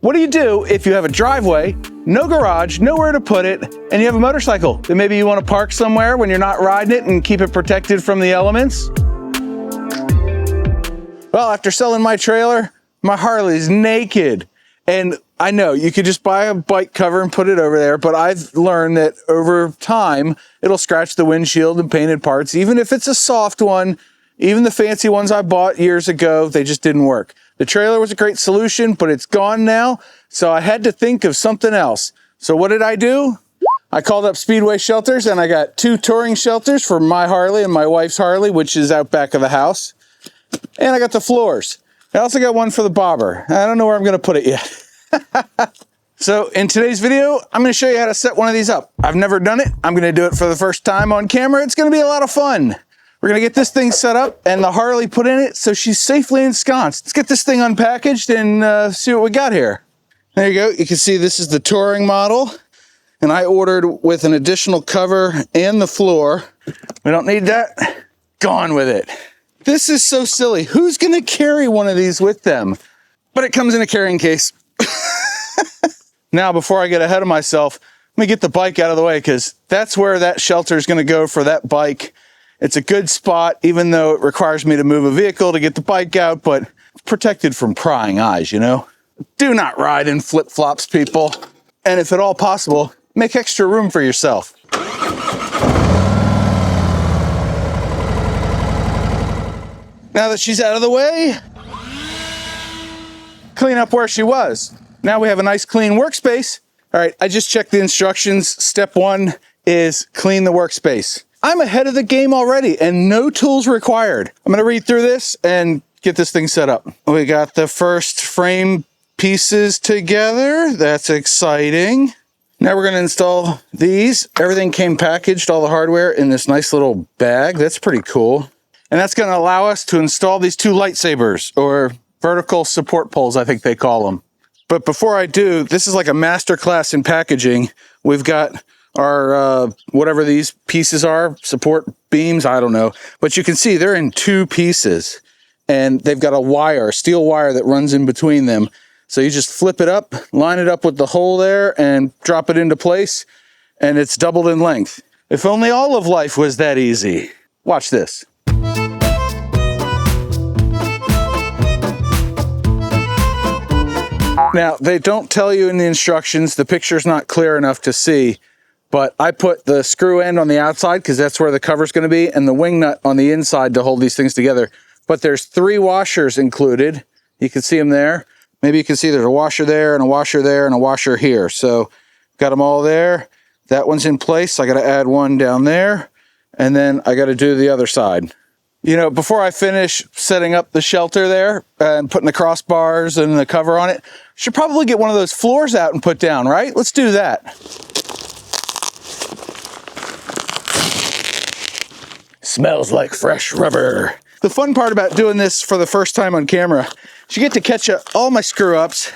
What do you do if you have a driveway, no garage, nowhere to put it, and you have a motorcycle that maybe you want to park somewhere when you're not riding it and keep it protected from the elements? Well, after selling my trailer, my Harley's naked. And I know you could just buy a bike cover and put it over there, but I've learned that over time, it'll scratch the windshield and painted parts, even if it's a soft one. Even the fancy ones I bought years ago, they just didn't work. The trailer was a great solution, but it's gone now, so I had to think of something else. So what did I do? I called up Speedway Shelters, and I got 2 touring shelters for my Harley and my wife's Harley, which is out back of the house. And I got the floors. I also got one for the bobber. I don't know where I'm going to put it yet. So in today's video, I'm going to show you how to set one of these up. I've never done it. I'm going to do it for the first time on camera. It's going to be a lot of fun. We're going to get this thing set up and the Harley put in it so she's safely ensconced. Let's get this thing unpackaged and see what we got here. There you go. You can see this is the touring model. And I ordered with an additional cover and the floor. We don't need that. Gone with it. This is so silly. Who's going to carry one of these with them? But it comes in a carrying case. Now, before I get ahead of myself, let me get the bike out of the way because that's where that shelter is going to go for that bike. It's a good spot, even though it requires me to move a vehicle to get the bike out, but it's protected from prying eyes, you know? Do not ride in flip-flops, people. And if at all possible, make extra room for yourself. Now that she's out of the way, clean up where she was. Now we have a nice clean workspace. All right, I just checked the instructions. Step 1 is clean the workspace. I'm ahead of the game already and no tools required. I'm gonna read through this and get this thing set up. We got the first frame pieces together. That's exciting. Now we're gonna install these. Everything came packaged, all the hardware, in this nice little bag. That's pretty cool. And that's gonna allow us to install these 2 lightsabers, or vertical support poles, I think they call them. But before I do, this is like a master class in packaging. We've got our, whatever these pieces are, support beams, I don't know. But you can see they're in 2 pieces. And they've got a wire, steel wire that runs in between them. So you just flip it up, line it up with the hole there, and drop it into place. And it's doubled in length. If only all of life was that easy. Watch this. Now, they don't tell you in the instructions, the picture's not clear enough to see, but I put the screw end on the outside because that's where the cover's going to be, and the wing nut on the inside to hold these things together. But there's 3 washers included. You can see them there. Maybe you can see there's a washer there and a washer there and a washer here. So got them all there. That one's in place. I got to add one down there, and then I got to do the other side. You know, before I finish setting up the shelter there and putting the crossbars and the cover on it, should probably get one of those floors out and put down, right? Let's do that. Smells like fresh rubber. The fun part about doing this for the first time on camera is you get to catch up all my screw ups,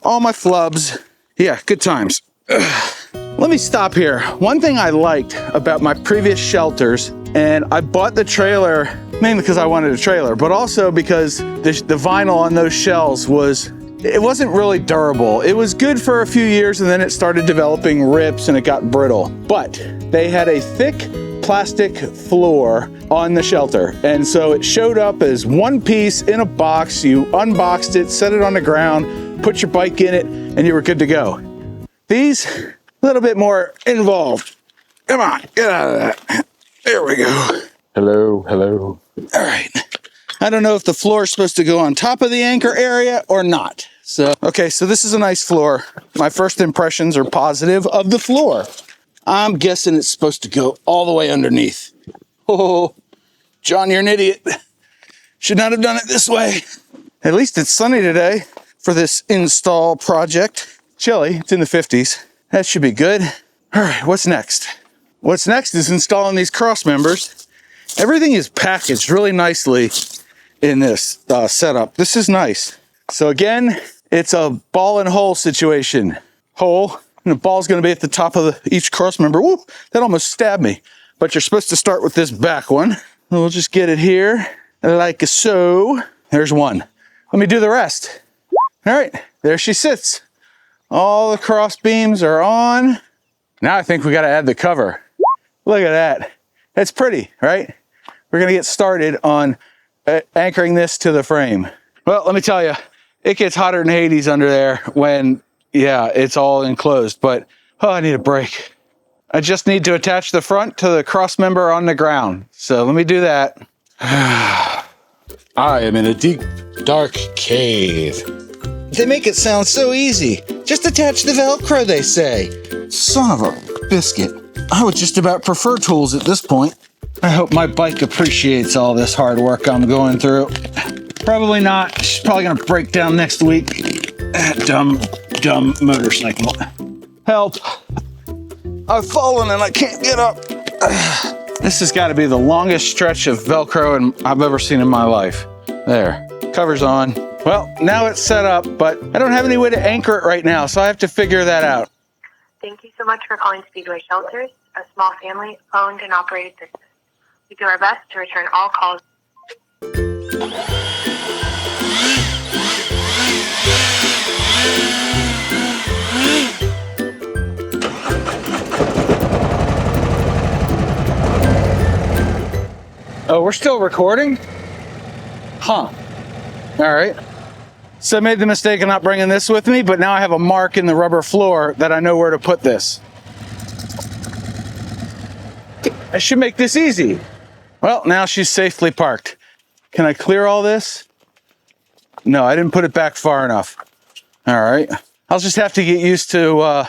all my flubs. Yeah, good times. Ugh. Let me stop here. One thing I liked about my previous shelters, and I bought the trailer mainly because I wanted a trailer, but also because the vinyl on those shells wasn't really durable. It was good for a few years and then it started developing rips and it got brittle. But they had a thick plastic floor on the shelter. And so it showed up as one piece in a box. You unboxed it, set it on the ground, put your bike in it, and you were good to go. These, a little bit more involved. Come on, get out of that. There we go. Hello, hello. All right. I don't know if the floor is supposed to go on top of the anchor area or not. So, okay, so this is a nice floor. My first impressions are positive of the floor. I'm guessing it's supposed to go all the way underneath. Oh, John, you're an idiot. Should not have done it this way. At least it's sunny today for this install project. Chilly, it's in the 50s. That should be good. All right, what's next? What's next is installing these cross members. Everything is packaged really nicely in this setup. This is nice. So again, it's a ball and hole situation. Hole, and the ball's gonna be at the top of each cross member. Woo, that almost stabbed me. But you're supposed to start with this back one. We'll just get it here, like so. There's one. Let me do the rest. All right, there she sits. All the cross beams are on. Now I think we got to add the cover. Look at that. That's pretty, right? We're going to get started on anchoring this to the frame. Well, let me tell you, it gets hotter than Hades under there when, yeah, it's all enclosed, but oh, I need a break. I just need to attach the front to the cross member on the ground. So let me do that. I am in a deep, dark cave. They make it sound so easy. Just attach the Velcro, they say. Son of a biscuit. I would just about prefer tools at this point. I hope my bike appreciates all this hard work I'm going through. Probably not. She's probably gonna break down next week. Dumb motorcycle. Help. I've fallen and I can't get up. This has got to be the longest stretch of Velcro I've ever seen in my life. There, cover's on. Well, now it's set up, but I don't have any way to anchor it right now, so I have to figure that out. Thank you so much for calling Speedway Shelters, a small family-owned and operated business. We do our best to return all calls. Oh, we're still recording? Huh. All right. So I made the mistake of not bringing this with me, but now I have a mark in the rubber floor that I know where to put this. I should make this easy. Well, now she's safely parked. Can I clear all this? No, I didn't put it back far enough. All right. I'll just have to get used to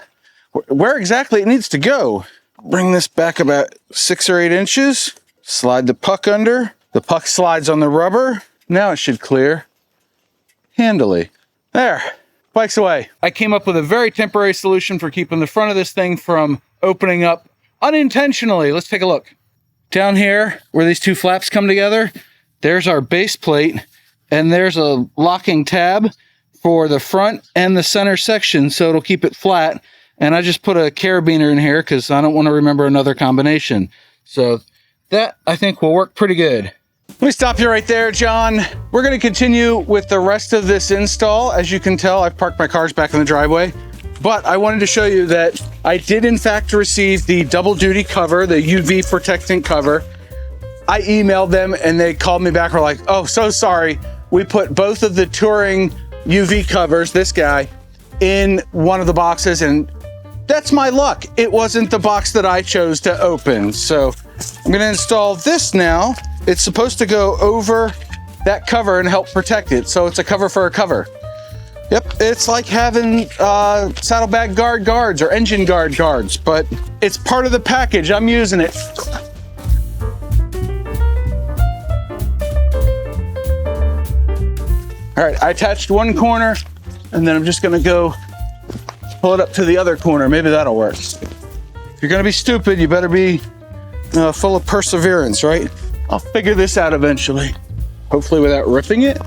where exactly it needs to go. Bring this back about 6 or 8 inches. Slide the puck under. The puck slides on the rubber. Now it should clear handily. There, bike's away. I came up with a very temporary solution for keeping the front of this thing from opening up unintentionally. Let's take a look. Down here, where these two flaps come together, there's our base plate, and there's a locking tab for the front and the center section, so it'll keep it flat. And I just put a carabiner in here because I don't want to remember another combination. So that, I think, will work pretty good. Let me stop you right there, John. We're going to continue with the rest of this install. As you can tell, I've parked my cars back in the driveway. But I wanted to show you that I did, in fact, receive the double duty cover, the UV protectant cover. I emailed them and they called me back. Were like, oh, so sorry. We put both of the touring UV covers, this guy, in one of the boxes, and that's my luck. It wasn't the box that I chose to open. So I'm going to install this now. It's supposed to go over that cover and help protect it. So it's a cover for a cover. Yep, it's like having saddlebag guards or engine guards, but it's part of the package. I'm using it. All right, I attached one corner, and then I'm just gonna go pull it up to the other corner. Maybe that'll work. If you're gonna be stupid, you better be full of perseverance, right? I'll figure this out eventually, hopefully without ripping it.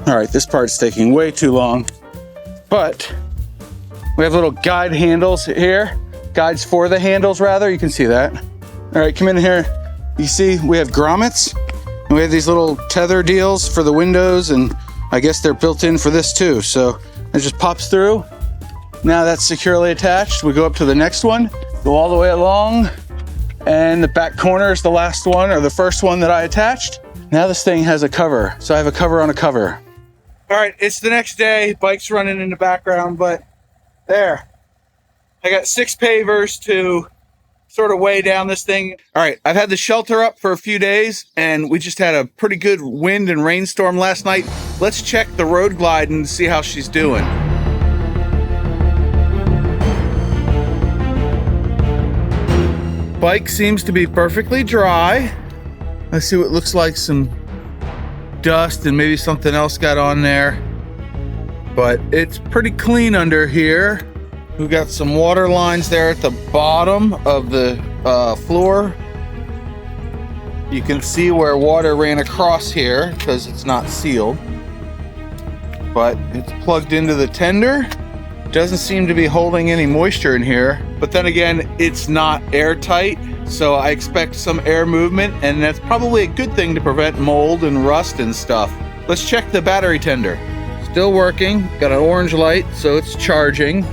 All right, this part's taking way too long, but we have little guide handles here, guides for the handles rather, you can see that. All right, come in here. You see we have grommets, and we have these little tether deals for the windows, and I guess they're built in for this too. So it just pops through. Now that's securely attached. We go up to the next one, go all the way along, and the back corner is the last one, or the first one that I attached. Now this thing has a cover, so I have a cover on a cover. All right, it's the next day, bike's running in the background, but there. I got 6 pavers to sort of weigh down this thing. All right, I've had the shelter up for a few days, and we just had a pretty good wind and rainstorm last night. Let's check the Road Glide and see how she's doing. Bike seems to be perfectly dry. Let's see what looks like some dust and maybe something else got on there. But it's pretty clean under here. We've got some water lines there at the bottom of the floor. You can see where water ran across here because it's not sealed. But it's plugged into the tender. Doesn't seem to be holding any moisture in here, but then again, it's not airtight, so I expect some air movement, and that's probably a good thing to prevent mold and rust and stuff. Let's check the battery tender. Still working, got an orange light, so it's charging.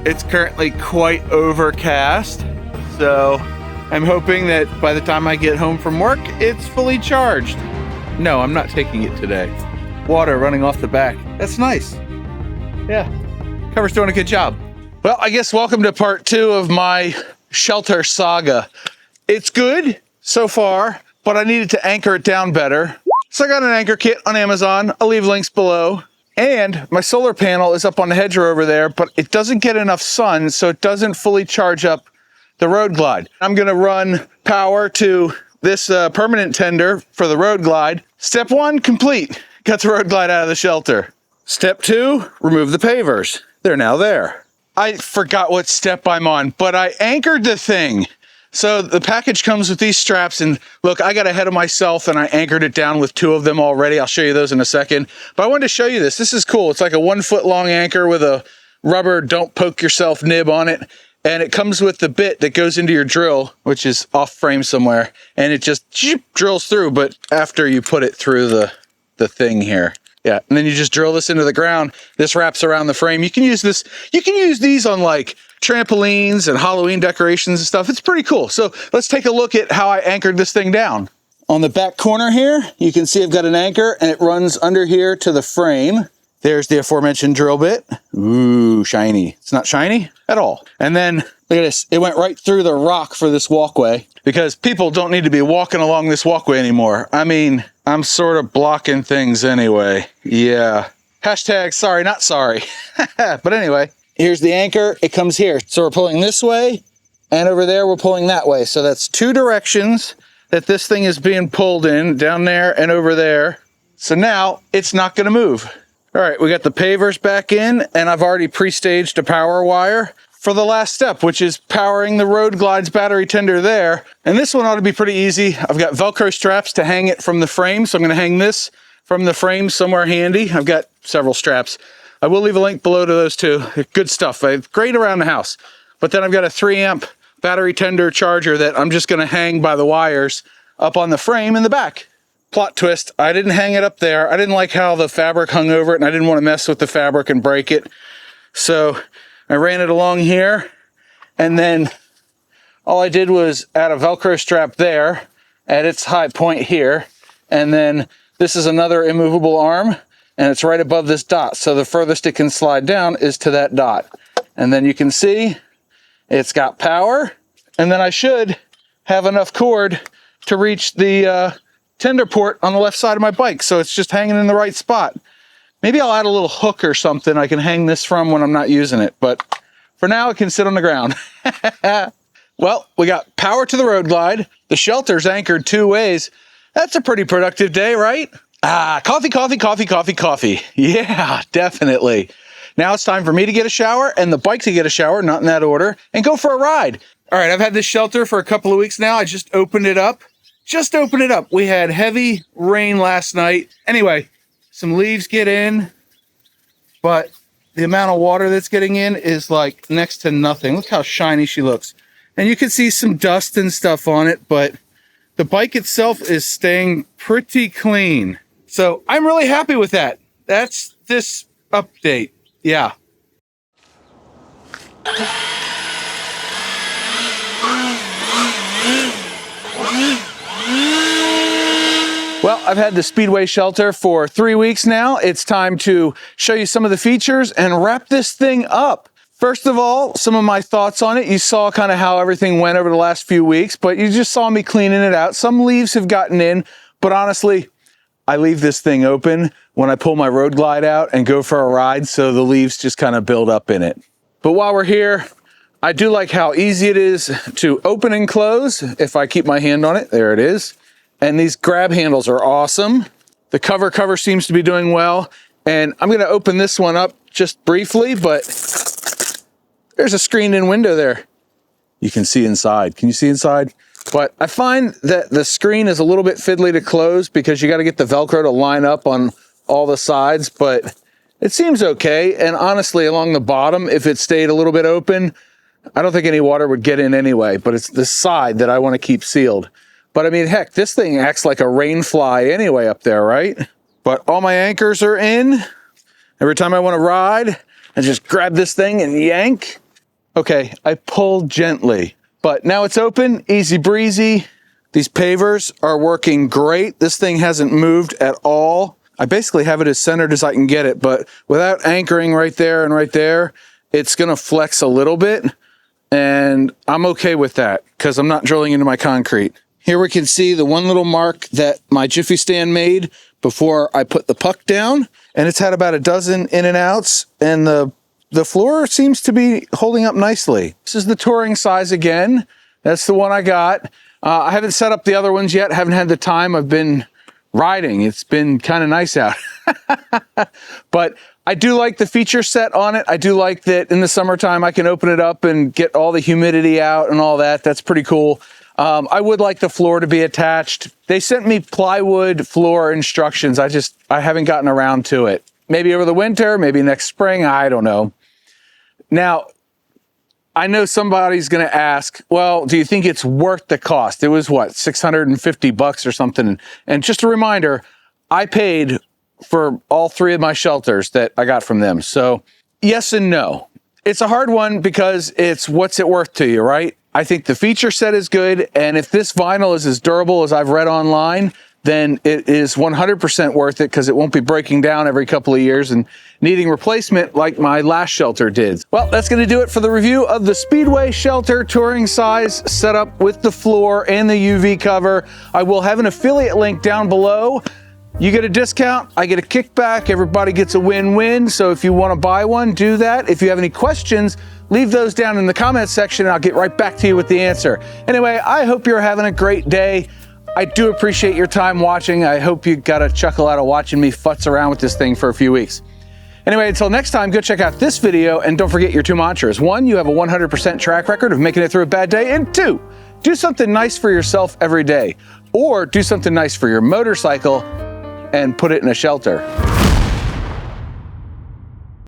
It's currently quite overcast, so I'm hoping that by the time I get home from work, it's fully charged. No, I'm not taking it today. Water running off the back. That's nice. Yeah, cover's doing a good job. Well, I guess welcome to part 2 of my shelter saga. It's good so far, but I needed to anchor it down better. So I got an anchor kit on Amazon. I'll leave links below. And my solar panel is up on the hedgerow over there, but it doesn't get enough sun, so it doesn't fully charge up the Road Glide. I'm gonna run power to this permanent tender for the Road Glide. Step 1, complete. Got the Road Glide out of the shelter. Step 2, remove the pavers. They're now there. I forgot what step I'm on, but I anchored the thing. So the package comes with these straps, and look, I got ahead of myself and I anchored it down with 2 of them already. I'll show you those in a second. But I wanted to show you this. This is cool. It's like a 1 foot long anchor with a rubber don't poke yourself nib on it. And it comes with the bit that goes into your drill, which is off frame somewhere. And it just drills through, but after you put it through the thing here. Yeah, and then you just drill this into the ground. This wraps around the frame. You can use this, you can use these on like trampolines and Halloween decorations and stuff. It's pretty cool. So let's take a look at how I anchored this thing down. On the back corner here, you can see I've got an anchor and it runs under here to the frame. There's the aforementioned drill bit. Ooh, shiny. It's not shiny at all. And then look at this. It went right through the rock for this walkway because people don't need to be walking along this walkway anymore. I mean, I'm sort of blocking things anyway. Yeah. Hashtag sorry, not sorry. But anyway, here's the anchor. It comes here. So we're pulling this way and over there we're pulling that way. So that's 2 directions that this thing is being pulled in, down there and over there. So now it's not going to move. All right, we got the pavers back in, and I've already pre-staged a power wire for the last step, which is powering the Road Glide's battery tender there. And this one ought to be pretty easy. I've got Velcro straps to hang it from the frame, so I'm gonna hang this from the frame somewhere handy. I've got several straps. I will leave a link below to those too. Good stuff, great around the house. But then I've got a 3 amp battery tender charger that I'm just gonna hang by the wires up on the frame in the back. Plot twist, I didn't hang it up there. I didn't like how the fabric hung over it, and I didn't want to mess with the fabric and break it. So I ran it along here, and then all I did was add a Velcro strap there at its high point here. And then this is another immovable arm, and it's right above this dot. So the furthest it can slide down is to that dot. And then you can see it's got power, and then I should have enough cord to reach the tender port on the left side of my bike, so it's just hanging in the right spot. Maybe I'll add a little hook or something I can hang this from when I'm not using it, but for now it can sit on the ground. Well, we got power to the Road Glide. The shelter's anchored 2 ways. That's a pretty productive day, right? Coffee, coffee, coffee, coffee, coffee. Yeah, definitely. Now it's time for me to get a shower and the bike to get a shower, not in that order, and go for a ride. All right, I've had this shelter for a couple of weeks now. I just opened it up. We had heavy rain last night. Anyway, some leaves get in, but the amount of water that's getting in is like next to nothing. Look how shiny she looks. And you can see some dust and stuff on it, but the bike itself is staying pretty clean. So I'm really happy with that. That's this update. Yeah. Well, I've had the Speedway shelter for 3 weeks now. It's time to show you some of the features and wrap this thing up. First of all, some of my thoughts on it. You saw kind of how everything went over the last few weeks, but you just saw me cleaning it out. Some leaves have gotten in, but honestly, I leave this thing open when I pull my Road Glide out and go for a ride, so the leaves just kind of build up in it. But while we're here, I do like how easy it is to open and close. If I keep my hand on it, there it is. And these grab handles are awesome. The cover seems to be doing well. And I'm gonna open this one up just briefly, but there's a screened-in window there. You can see inside. Can you see inside? But I find that the screen is a little bit fiddly to close because you gotta get the Velcro to line up on all the sides, but It seems okay, and honestly, along the bottom, if it stayed a little bit open, I don't think any water would get in anyway, but it's the side that I want to keep sealed. But I mean, heck, this thing acts like a rain fly anyway up there, right? But all my anchors are in. Every time I want to ride, I just grab this thing and yank. Okay, I pull gently, but now it's open, easy breezy. These pavers are working great. This thing hasn't moved at all. I basically have it as centered as I can get it, but without anchoring right there and right there, it's gonna flex a little bit, and I'm okay with that because I'm not drilling into my concrete. Here we can see the one little mark that my Jiffy stand made before I put the puck down, and it's had about a dozen in and outs, and the floor seems to be holding up nicely. This is the touring size again. That's the one I got. I haven't set up the other ones yet. Haven't had the time. I've been riding. It's been kind of nice out. But I do like the feature set on it. I do like that in the summertime I can open it up and get all the humidity out and all that. That's pretty cool. I would like the floor to be attached. They sent me plywood floor instructions. I haven't gotten around to it. Maybe over the winter, maybe next spring, I don't know. Now, I know somebody's going to ask, well, do you think it's worth the cost? It was what, $650 or something. And just a reminder, I paid for all three of my shelters that I got from them. So yes and no. It's a hard one because it's what's it worth to you, right? I think the feature set is good. And if this vinyl is as durable as I've read online, then it is 100% worth it because it won't be breaking down every couple of years and needing replacement like my last shelter did. Well, that's going to do it for the review of the Speedway shelter touring size setup with the floor and the UV cover. I will have an affiliate link down below. You get a discount, I get a kickback, everybody gets a win-win. So if you want to buy one, do that. If you have any questions, leave those down in the comments section and I'll get right back to you with the answer. Anyway, I hope you're having a great day. I do appreciate your time watching. I hope you got a chuckle out of watching me futz around with this thing for a few weeks. Anyway, until next time, go check out this video and don't forget your two mantras. 1, you have a 100% track record of making it through a bad day. And 2, do something nice for yourself every day. Or do something nice for your motorcycle and put it in a shelter.